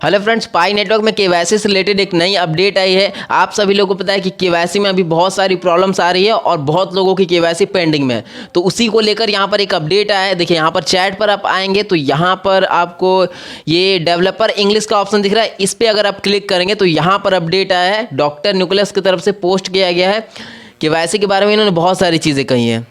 Hello friends, पाई network में KYC से related एक नई अपडेट आई है। आप सभी लोगों को पता है कि केवाईसी में अभी बहुत सारी प्रॉब्लम्स आ रही है और बहुत लोगों की केवाईसी पेंडिंग में है। तो उसी को लेकर यहाँ पर एक अपडेट आया है। देखिए यहाँ पर चैट पर आप आएंगे तो यहाँ पर आपको ये डेवलपर इंग्लिश का ऑप्शन दिख रहा है। इस पर अगर आप क्लिक करेंगे तो यहाँ पर अपडेट आया है। डॉक्टर निकोलस की तरफ से पोस्ट किया गया है। केवाईसी के बारे में इन्होंने बहुत सारी चीज़ें कही हैं।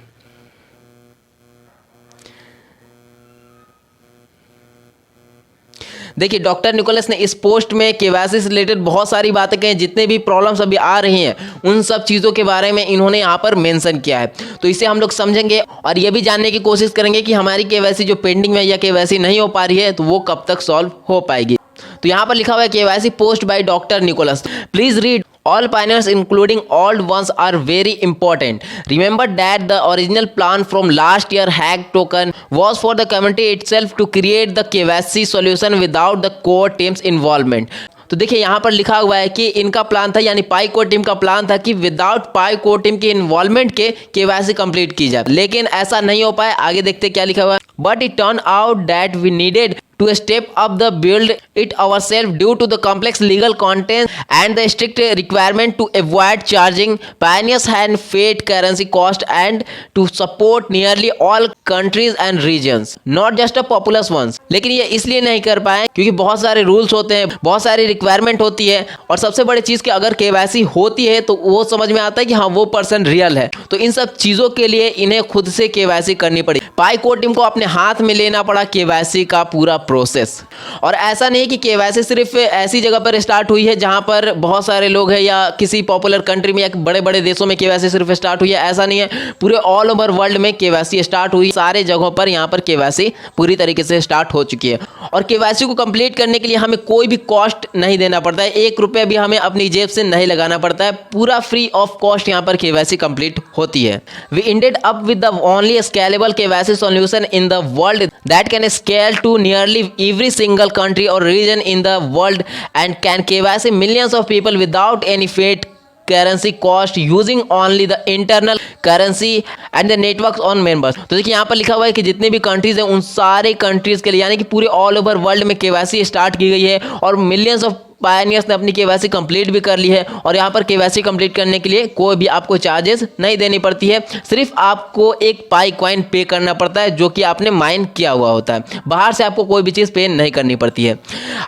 देखिए डॉक्टर निकोलस ने इस पोस्ट में केवाईसी से रिलेटेड बहुत सारी बातें कही। जितने भी प्रॉब्लम्स अभी आ रही हैं उन सब चीज़ों के बारे में इन्होंने यहाँ पर मेंशन किया है। तो इसे हम लोग समझेंगे और ये भी जानने की कोशिश करेंगे कि हमारी केवाईसी जो पेंडिंग में या केवाईसी नहीं हो पा रही है तो वो कब तक सॉल्व हो पाएगी। तो यहाँ पर लिखा हुआ है KYC post by doctor Nicholas, please read all pioneers including old ones are very important. Remember that the original plan from last year hack token was for the community itself to create the KYC solution without the core team's involvement. तो देखिए यहाँ पर लिखा हुआ है कि इनका plan था, यानी पाई कोर टीम का प्लान था कि विदाउट पाई कोर टीम के इन्वॉल्वमेंट के केवाईसी कंप्लीट की जाए, लेकिन ऐसा नहीं हो पाया। आगे देखते क्या लिखा हुआ है। But it turn out that we needed to step up the build it ourselves due to the complex legal content and the strict requirement to avoid charging pioneers and fiat currency cost and to support nearly all countries and regions, not just the populous ones. लेकिन ये इसलिए नहीं कर पाए क्योंकि बहुत सारे rules होते हैं, बहुत सारी रिक्वायरमेंट होती है और सबसे बड़ी चीज़ कि अगर केवाईसी होती है तो वो समझ में आता है कि हाँ वो पर्सन रियल है। तो इन सब चीज़ों के लिए इन्हें खुद से केवाईसी करनी पड़ी। पाई कोर टीम को अपने हाथ में लेना पड़ा केवाईसी का पूरा प्रोसेस। और ऐसा नहीं कि केवाईसी सिर्फ ऐसी जगह पर स्टार्ट हुई है जहां पर बहुत सारे लोग हैं या किसी पॉपुलर कंट्री में या बड़े बड़े देशों में केवाईसी सिर्फ स्टार्ट हुई है, ऐसा नहीं है। पूरे ऑल ओवर वर्ल्ड में केवाईसी स्टार्ट हुई। सारे जगहों पर यहां पर केवाईसी पूरी तरीके से स्टार्ट हो चुकी है और केवाईसी को कंप्लीट करने के लिए हमें कोई भी कॉस्ट नहीं देना पड़ता है। 1 रुपया भी हमें अपनी जेब से नहीं लगाना पड़ता है। पूरा फ्री ऑफ कॉस्ट यहां पर केवाईसी कंप्लीट होती है। We ended up with the only scalable KYC solution in the world that can scale to nearly every single country or region in the world and can KYC millions of people without any fiat currency cost using only the internal currency and the networks on members. तो देखिए यहाँ पर लिखा हुआ है कि जितने भी कंट्रीज हैं उन सारे कंट्रीज के लिए, यानी कि पूरे ऑल ओवर वर्ल्ड में केवाईसी स्टार्ट की गई है और मिलियंस ऑफ पायनियर्स ने अपनी केवाईसी कंप्लीट भी कर ली है। और यहाँ पर केवाईसी कंप्लीट करने के लिए कोई भी आपको चार्जेस नहीं देनी पड़ती है, सिर्फ आपको एक पाई कॉइन पे करना पड़ता है जो कि आपने माइन किया हुआ होता है। बाहर से आपको कोई भी चीज़ पे नहीं करनी पड़ती है।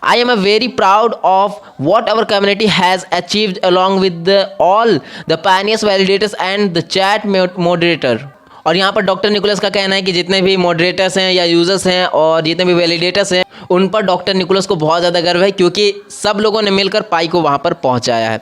I am very proud of what our community has achieved along with all the pioneers, validators and the chat moderator. और यहाँ पर डॉक्टर निकोलस का कहना है कि जितने भी मॉडरेटर्स हैं या यूजर्स हैं और जितने भी वैलिडेटर्स हैं उन पर डॉक्टर निकोलस को बहुत ज़्यादा गर्व है क्योंकि सब लोगों ने मिलकर पाई को वहाँ पर पहुँचाया है।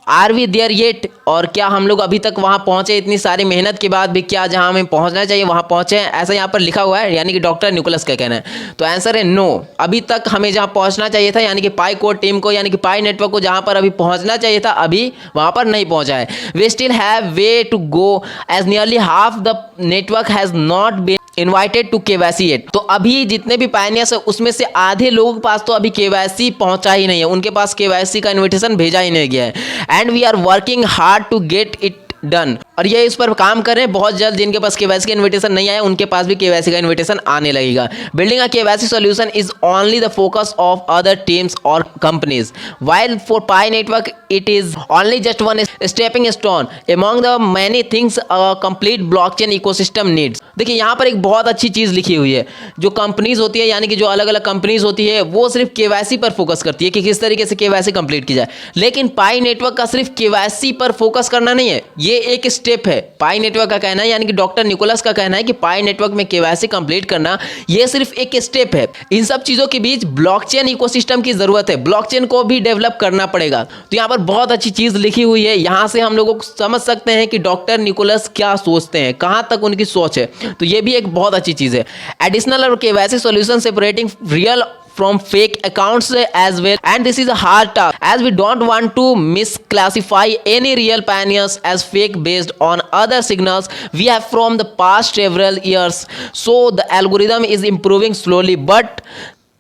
आर वी देयर येट, और क्या हम लोग अभी तक वहाँ पहुँचे? इतनी सारी मेहनत के बाद भी क्या जहाँ हमें पहुँचना चाहिए वहाँ पहुँचे हैं? ऐसा यहाँ पर लिखा हुआ है, यानी कि डॉक्टर निकोलस का कहना है। तो आंसर है नो। अभी तक हमें जहाँ पहुँचना चाहिए था, यानी कि पाई कोर टीम को, यानी कि पाई नेटवर्क को जहाँ पर अभी पहुँचना चाहिए था अभी वहाँ पर नहीं पहुँचा है। We still have way to go as nearly half the network has not been invited to KYC yet. तो अभी जितने भी पायनियर्स है उसमें से आधे लोगों के पास तो अभी केवाईसी पहुंचा ही नहीं है, उनके पास केवाईसी का इन्विटेशन भेजा ही नहीं गया है। And we are working hard to get it done, और ये इस पर काम कर रहे हैं। बहुत जल्द जिनके पास केवाईसी का इन्विटेशन नहीं आया उनके पास भी केवाईसी का इन्विटेशन आने लगेगा। Building a KYC solution is only the focus of other teams और companies, while for Pi Network it is only just one stepping stone among the many things a complete blockchain ecosystem needs. देखिए यहाँ पर एक बहुत अच्छी चीज़ लिखी हुई है। जो कंपनीज होती है, यानी कि जो अलग अलग कंपनीज होती है, वो सिर्फ केवाईसी पर फोकस करती है कि किस तरीके से केवाईसी कंप्लीट की जाए, लेकिन पाई नेटवर्क का सिर्फ केवाईसी पर फोकस करना नहीं है, ये एक स्टेप है। पाई नेटवर्क का कहना है, यानी कि डॉक्टर निकोलस का कहना है कि पाई नेटवर्क में केवाईसी कंप्लीट करना ये सिर्फ एक स्टेप है। इन सब चीज़ों के बीच ब्लॉकचेन इकोसिस्टम की ज़रूरत है, ब्लॉकचेन को भी डेवलप करना पड़ेगा। तो यहाँ पर बहुत अच्छी चीज़ लिखी हुई है। यहाँ से हम लोग समझ सकते हैं कि डॉक्टर निकोलस क्या सोचते हैं, कहाँ तक उनकी सोच है। तो ये भी एक बहुत अच्छी चीज़ है। एडिशनल और KYC solution separating real from fake accounts as well, and this is a hard task as we don't want to misclassify any real pioneers as fake based on other signals we have from the past several years, so the algorithm is improving slowly but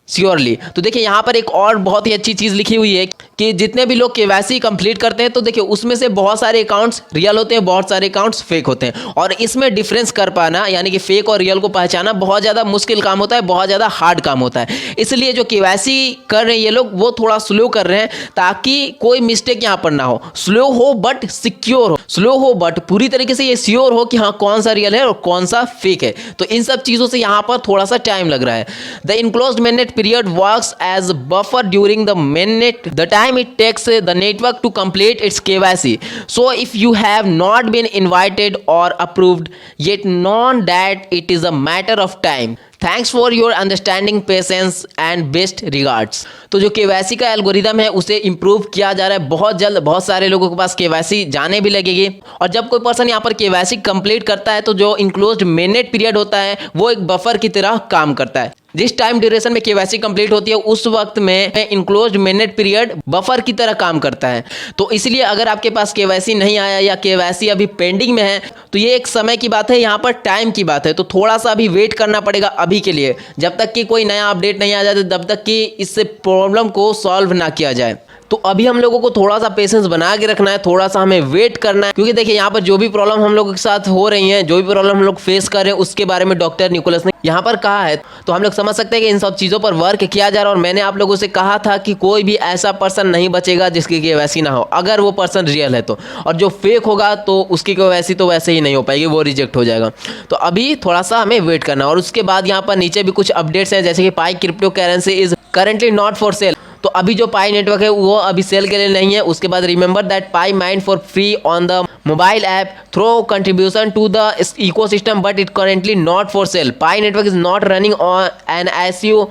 surely. तो देखिए यहाँ पर एक और बहुत ही अच्छी चीज़ लिखी हुई है कि जितने भी लोग केवाईसी कंप्लीट करते हैं तो देखिए उसमें से बहुत सारे अकाउंट्स रियल होते हैं, बहुत सारे अकाउंट्स फेक होते हैं, और इसमें डिफरेंस कर पाना यानी कि फेक और रियल को पहचाना बहुत ज़्यादा मुश्किल काम होता है, बहुत ज़्यादा हार्ड काम होता है। इसलिए जो केवाईसी कर रहे हैं ये लोग वो थोड़ा स्लो कर रहे हैं ताकि कोई मिस्टेक यहाँ पर ना हो, स्लो हो बट सिक्योर हो, स्लो हो बट पूरी तरीके से ये श्योर हो कि हाँ कौन सा रियल है और कौन सा फेक है। तो इन सब चीज़ों से यहाँ पर थोड़ा सा टाइम लग रहा है। The enclosed mainnet period works as buffer during the mainnet, the time it takes the network to complete its KYC. So if you have not been invited or approved yet, know that it is a matter of time. Thanks for your understanding, patience and best regards. तो जो KYC का algorithm है उसे improve किया जा रहा है बहुत जल्द, बहुत सारे लोगों के पास केवाईसी जाने भी लगेगी। और जब कोई पर्सन यहाँ पर केवाईसी कंप्लीट करता है तो जो इंक्लोज्ड mainnet पीरियड होता है वो एक बफर की तरह काम करता है। जिस टाइम ड्यूरेशन में केवाईसी कंप्लीट होती है उस वक्त में इंक्लोज्ड mainnet पीरियड बफर की तरह काम करता है। तो इसलिए अगर आपके पास केवाईसी नहीं आया या केवाईसी अभी पेंडिंग में है तो ये एक समय की बात है, यहाँ पर टाइम की बात है। तो थोड़ा सा अभी वेट करना पड़ेगा अभी के लिए, जब तक कि कोई नया अपडेट नहीं आ जाता, तब तक कि इस प्रॉब्लम को सॉल्व ना किया जाए। तो अभी हम लोगों को थोड़ा सा पेशेंस बना के रखना है, थोड़ा सा हमें वेट करना है, क्योंकि देखिए यहाँ पर जो भी प्रॉब्लम हम लोगों के साथ हो रही है, जो भी प्रॉब्लम हम लोग फेस कर रहे हैं उसके बारे में डॉक्टर निकोलस ने यहाँ पर कहा है। तो हम लोग समझ सकते हैं कि इन सब चीज़ों पर वर्क किया जा रहा है। और मैंने आप लोगों से कहा था कि कोई भी ऐसा पर्सन नहीं बचेगा जिसकी केवाईसी ना हो, अगर वो पर्सन रियल है तो, और जो फेक होगा तो उसकी केवाईसी तो वैसे ही नहीं हो पाएगी, वो रिजेक्ट हो जाएगा। तो अभी थोड़ा सा हमें वेट करना है। और उसके बाद यहाँ पर नीचे भी कुछ अपडेट्स हैं, जैसे कि Pi cryptocurrency is currently not for sale. तो अभी जो पाई नेटवर्क है वो अभी सेल के लिए नहीं है। उसके बाद remember that Pi mined for free on the mobile app through contribution to the ecosystem but it currently not for sale. Pi network is not running on an ICO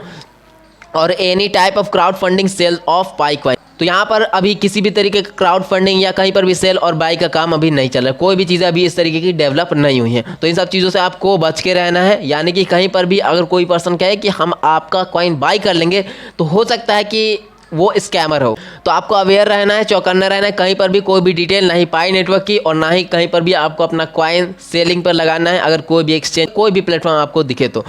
और any type of crowdfunding sale of Pi coin. तो यहाँ पर अभी किसी भी तरीके का crowd funding या कहीं पर भी सेल और बाई का काम अभी नहीं चल रहा है, कोई भी चीज़ें अभी इस तरीके की डेवलप नहीं हुई हैं। तो इन सब चीज़ों से आपको बच के रहना है, यानी कि कहीं पर भी अगर कोई पर्सन कहे कि हम आपका कॉइन बाई कर लेंगे तो हो सकता है कि वो स्कैमर हो। तो आपको अवेयर रहना है, चौकन्ना रहना है, कहीं पर भी कोई भी डिटेल नहीं पाई नेटवर्क की और ना ही कहीं पर भी आपको अपना कॉइन सेलिंग पर लगाना है, अगर कोई भी एक्सचेंज कोई भी प्लेटफॉर्म आपको दिखे तो।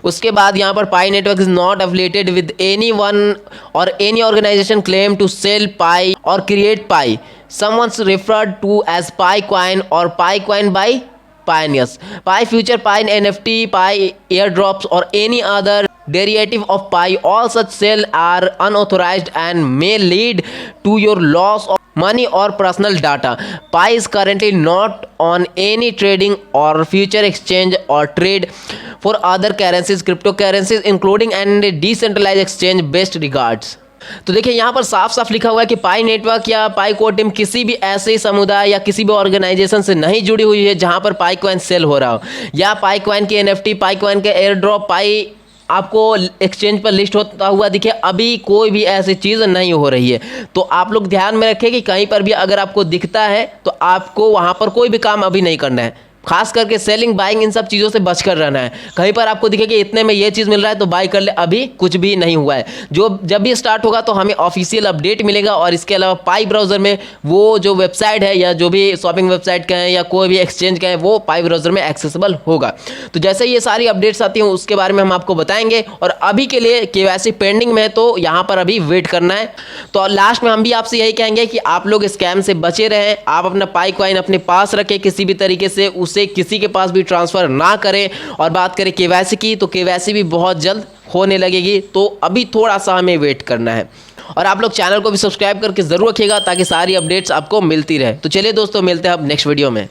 उसके बाद यहाँ पर Pi network is not affiliated with any one or any organization claim to sell Pi or create Pi someone's referred to as Pi coin or Pi coin by pioneers. Pi future, Pi NFT, Pi airdrops or any other derivative of Pi, all such sale are unauthorized and may lead to your loss of money or personal data. Pi is currently not on any trading or future exchange or trade for other currencies, cryptocurrencies including and decentralized exchange. Best regards. तो देखिए यहाँ पर साफ साफ लिखा हुआ है कि पाई नेटवर्क या पाई कोर टीम किसी भी ऐसे समुदाय या किसी भी ऑर्गेनाइजेशन से नहीं जुड़ी हुई है जहाँ पर पाई कॉइन सेल हो रहा हो, या पाई कॉइन के NFT, पाई कॉइन के एयर ड्रॉप, पाई आपको एक्सचेंज पर लिस्ट होता हुआ दिखे, अभी कोई भी ऐसी चीज़ नहीं हो रही है। तो आप लोग ध्यान में रखें कि कहीं पर भी अगर आपको दिखता है तो आपको वहाँ पर कोई भी काम अभी नहीं करना है, खास करके सेलिंग बाइंग इन सब चीज़ों से बचकर रहना है। कहीं पर आपको दिखे कि इतने में ये चीज़ मिल रहा है तो बाई कर ले, अभी कुछ भी नहीं हुआ है। जब भी स्टार्ट होगा तो हमें ऑफिशियल अपडेट मिलेगा। और इसके अलावा पाई ब्राउज़र में वो जो वेबसाइट है या जो भी शॉपिंग वेबसाइट का है या कोई भी एक्सचेंज का है वो पाई ब्राउज़र में एक्सेसिबल होगा। तो जैसे ये सारी अपडेट्स आती हैं उसके बारे में हम आपको बताएंगे। और अभी के लिए केवाईसी पेंडिंग में है तो यहाँ पर अभी वेट करना है। तो लास्ट में हम भी आपसे यही कहेंगे कि आप लोग स्कैम से बचे रहें, आप अपना पाई कॉइन अपने पास रखें, किसी भी तरीके से उसे किसी के पास भी ट्रांसफर ना करें। और बात करें केवाईसी की तो केवाईसी भी बहुत जल्द होने लगेगी, तो अभी थोड़ा सा हमें वेट करना है। और आप लोग चैनल को भी सब्सक्राइब करके जरूर रखिएगा ताकि सारी अपडेट्स आपको मिलती रहे। तो चलिए दोस्तों, मिलते हैं अब नेक्स्ट वीडियो में।